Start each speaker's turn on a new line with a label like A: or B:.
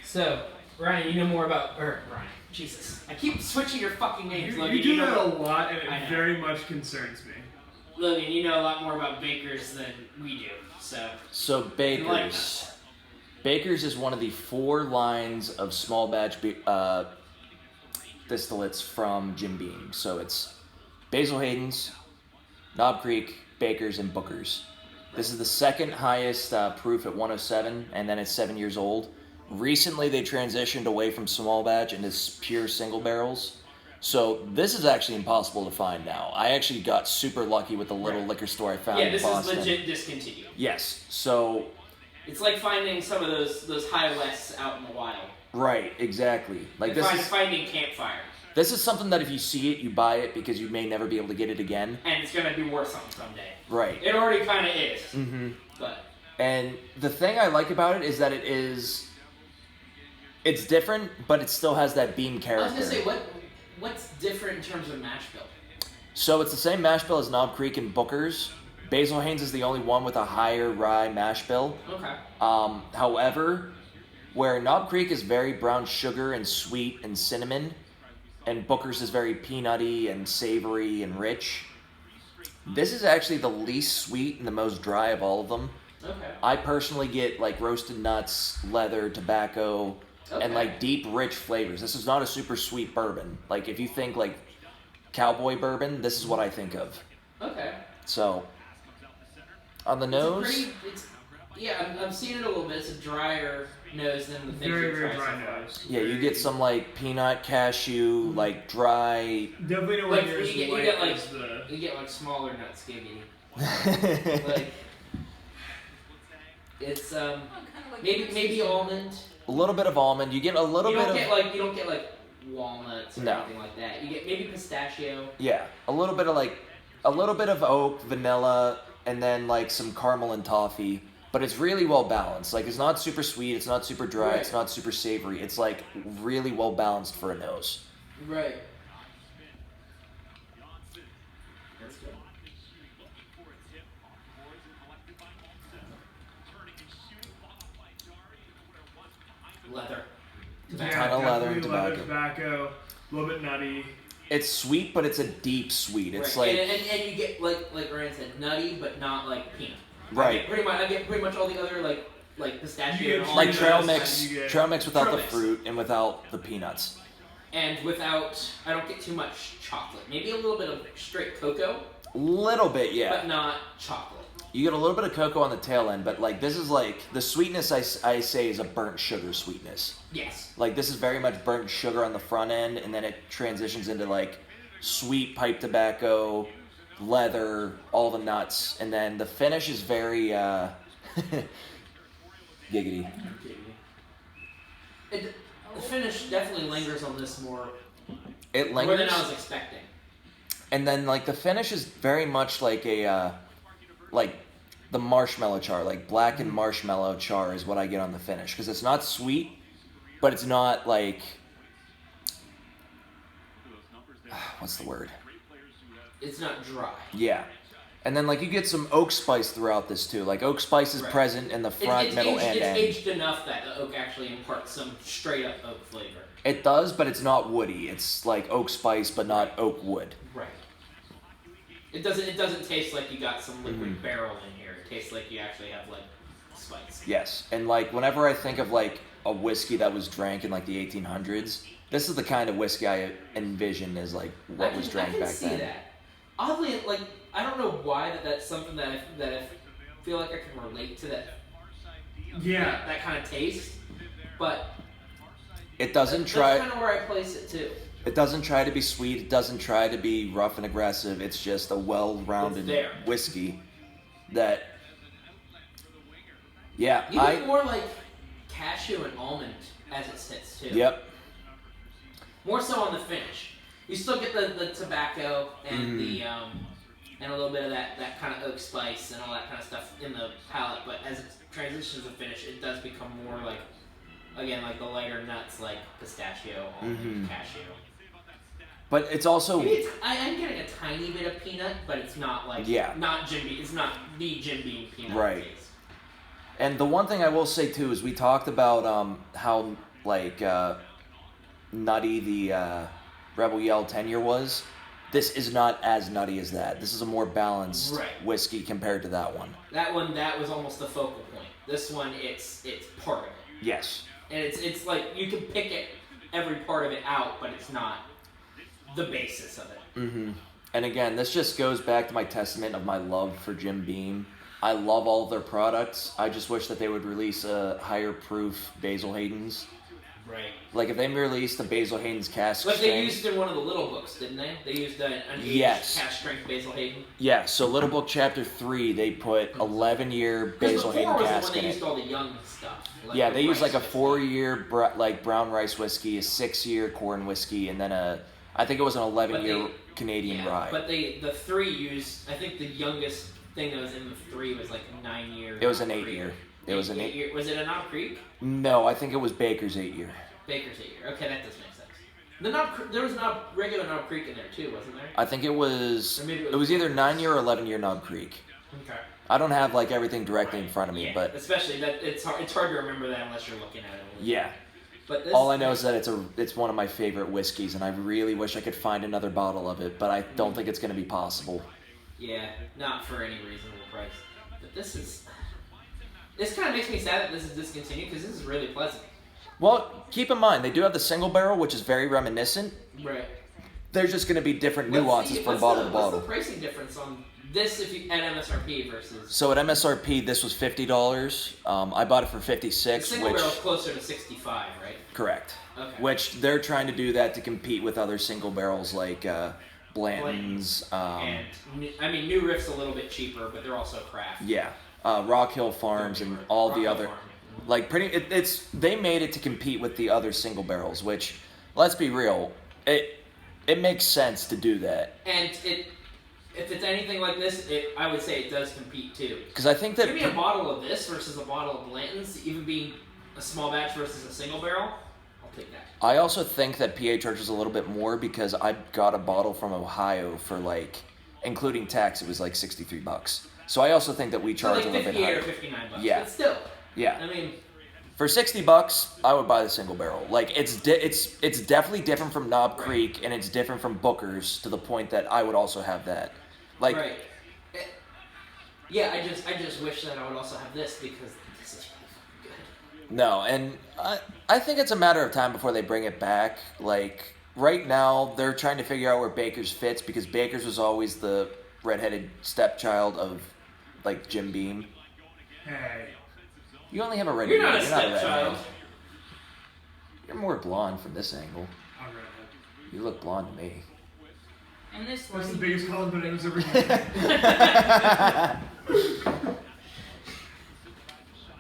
A: So, Ryan, you know more about... Ryan, Jesus. I keep switching your fucking names, Logan.
B: You do that a lot, and it very much concerns me.
A: Logan, you know a lot more about Baker's than we do, so...
C: So, Baker's. Baker's is one of the 4 lines of small batch distillates from Jim Beam. So it's Basil Hayden's, Knob Creek, Baker's, and Booker's. This is the second highest proof at 107, and then it's 7 years old. Recently, they transitioned away from small batch into pure single barrels. So this is actually impossible to find now. I actually got super lucky with the little liquor store I found in Boston.
A: Yeah, this is legit discontinued.
C: Yes, so...
A: It's like finding some of those high wests out in the wild.
C: Right, exactly. Like
A: finding campfire.
C: This is something that if you see it, you buy it because you may never be able to get it again.
A: And it's going to be worth something someday.
C: Right.
A: It already kind of is.
C: Mm-hmm.
A: But.
C: And the thing I like about it is that it's different, but it still has that Beam character.
A: I was going to say, what's different in terms of mash bill?
C: So it's the same mash bill as Knob Creek and Booker's. Basil Haynes is the only one with a higher rye mash bill.
A: Okay.
C: However, where Knob Creek is very brown sugar and sweet and cinnamon, and Booker's is very peanutty and savory and rich, this is actually the least sweet and the most dry of all of them.
A: Okay.
C: I personally get like roasted nuts, leather, tobacco, and like deep, rich flavors. This is not a super sweet bourbon. Like if you think like cowboy bourbon, this is what I think of.
A: Okay.
C: So, on the nose...
A: I'm seeing it a little bit. It's a drier nose than the things
B: very dry nose.
C: Yeah, you get some like peanut, cashew, like dry...
B: Definitely nowhere near as light as the...
A: You get like smaller nuts, giggity. like... It's maybe almond.
C: A little bit of almond. You get a little bit of...
A: You don't get like walnuts or anything like that. You get maybe pistachio.
C: Yeah, a little bit of oak, vanilla, and then like some caramel and toffee. But it's really well balanced. Like it's not super sweet, it's not super dry, It's not super savory. It's like really well balanced for a nose.
A: Right. That's good. Leather.
B: Yeah,
C: Ton of leather and
B: tobacco, a little bit nutty.
C: It's sweet, but it's a deep sweet. It's
A: right.
C: like
A: and you get like Ryan said, nutty, but not like peanut.
C: Right.
A: I get pretty much all the other like pistachio and all
C: like trail mix without the fruit and without the peanuts.
A: And without, I don't get too much chocolate. Maybe a little bit of straight cocoa.
C: Little bit, yeah.
A: But not chocolate.
C: You get a little bit of cocoa on the tail end, but like this is like the sweetness I say is a burnt sugar sweetness.
A: Yes.
C: Like this is very much burnt sugar on the front end, and then it transitions into like sweet pipe tobacco, leather, all the nuts, and then the finish is very giggity.
A: The finish definitely lingers on this more.
C: It lingers
A: more than I was expecting.
C: And then like the finish is very much like a like the marshmallow char, like blackened marshmallow char is what I get on the finish because it's not sweet, but it's not like what's the word?
A: It's not dry.
C: Yeah. And then, like, you get some oak spice throughout this, too. Like, oak spice is present in the front, middle, and end.
A: It's aged enough that the oak actually imparts some straight-up oak flavor.
C: It does, but it's not woody. It's, like, oak spice, but not oak wood.
A: Right. It doesn't taste like you got some liquid barrel in here. It tastes like you actually have, like, spice.
C: Yes. And, like, whenever I think of, like, a whiskey that was drank in, like, the 1800s, this is the kind of whiskey I envision as, like, what was drank back then. I can see that.
A: Oddly, like, I don't know why that's something that I feel like I can relate to that.
B: Yeah.
A: That kind of taste, but
C: it doesn't try.
A: That's kind of where I place it too.
C: It doesn't try to be sweet. It doesn't try to be rough and aggressive. It's just a well-rounded whiskey that. Yeah,
A: you get more like cashew and almond as it sits too.
C: Yep.
A: More so on the finish. You still get the tobacco and the and a little bit of that kind of oak spice and all that kind of stuff in the palate, but as it transitions to finish, it does become more like, again, like the lighter nuts like pistachio, almond, cashew.
C: But it's also...
A: I'm getting a tiny bit of peanut, but it's not like... Not Jim Beam. It's not the Jim Beam peanut taste.
C: And the one thing I will say, too, is we talked about how like nutty the Rebel Yell 10-year was. This is not as nutty as that. This is a more balanced whiskey compared to that one.
A: That was almost the focal point. This one, it's part of it.
C: Yes.
A: And it's like you can pick every part of it out, but it's not the basis of it.
C: Mm-hmm. And again, this just goes back to my testament of my love for Jim Beam. I love all of their products. I just wish that they would release a higher proof Basil Hayden's.
A: Right.
C: Like if they released a Basil Hayden's cask strength.
A: Like they used in one of the Little Books, didn't they? They used an aged cask strength Basil Hayden.
C: Yeah, so Little Book Chapter 3, they put 11-year Basil Hayden cask in it.
A: They used all the young stuff.
C: Like they used like a 4-year brown rice whiskey, a 6-year corn whiskey, and then I think it was an 11-year Canadian rye.
A: But the 3 used, I think the youngest thing that was in the 3 was like a 9-year.
C: It was an 8-year. It was an
A: 8-year. Was it a Knob Creek?
C: No, I think it was Baker's 8-year.
A: Baker's 8-year. Okay, that does make sense. There was regular Knob Creek in there too, wasn't there?
C: I think it was either 9-year or 11-year Knob Creek.
A: Okay.
C: I don't have like everything directly in front of me, but
A: especially that it's hard to remember that unless you're looking at it.
C: Yeah.
A: But
C: all I know is that it's one of my favorite whiskeys, and I really wish I could find another bottle of it, but I don't think it's going to be possible.
A: Yeah, not for any reasonable price. But this kind of makes me sad that this is discontinued because this is really pleasant.
C: Well, keep in mind, they do have the single barrel, which is very reminiscent.
A: Right.
C: There's just going to be different nuances from bottle to bottle.
A: What's the pricing difference on this at MSRP versus...
C: So at MSRP, this was $50. I bought it for $56.
A: The single barrel's closer to $65, right?
C: Correct.
A: Okay.
C: Which they're trying to do that to compete with other single barrels like Blanton's.
A: New Riff's a little bit cheaper, but they're also craft.
C: Yeah. Rock Hill Farms and all the other... Like they made it to compete with the other single barrels, which, let's be real, it makes sense to do that.
A: And if it's anything like this, I would say it does compete too.
C: Because I think that
A: give me a bottle of this versus a bottle of Blanton's, even being a small batch versus a single barrel, I'll take that.
C: I also think that PA charges a little bit more because I got a bottle from Ohio for including tax, it was like $63. So I also think that we charge a little bit higher.
A: $58 or $59.
C: Yeah.
A: But still.
C: Yeah.
A: I mean,
C: for $60, I would buy the single barrel. Like it's definitely different from Knob Creek, and it's different from Booker's to the point that I would also have that. Like,
A: right. Yeah, I just wish that I would also have this because this is really good.
C: No, and I think it's a matter of time before they bring it back. Like right now, they're trying to figure out where Baker's fits because Baker's was always the redheaded stepchild of like Jim Beam.
B: Hey.
C: You only have a red.
A: You're not a stepchild.
C: You're more blonde from this angle.
B: I'm redhead.
C: You look blonde to me.
A: And this one.
B: That's the biggest compliment I've ever given.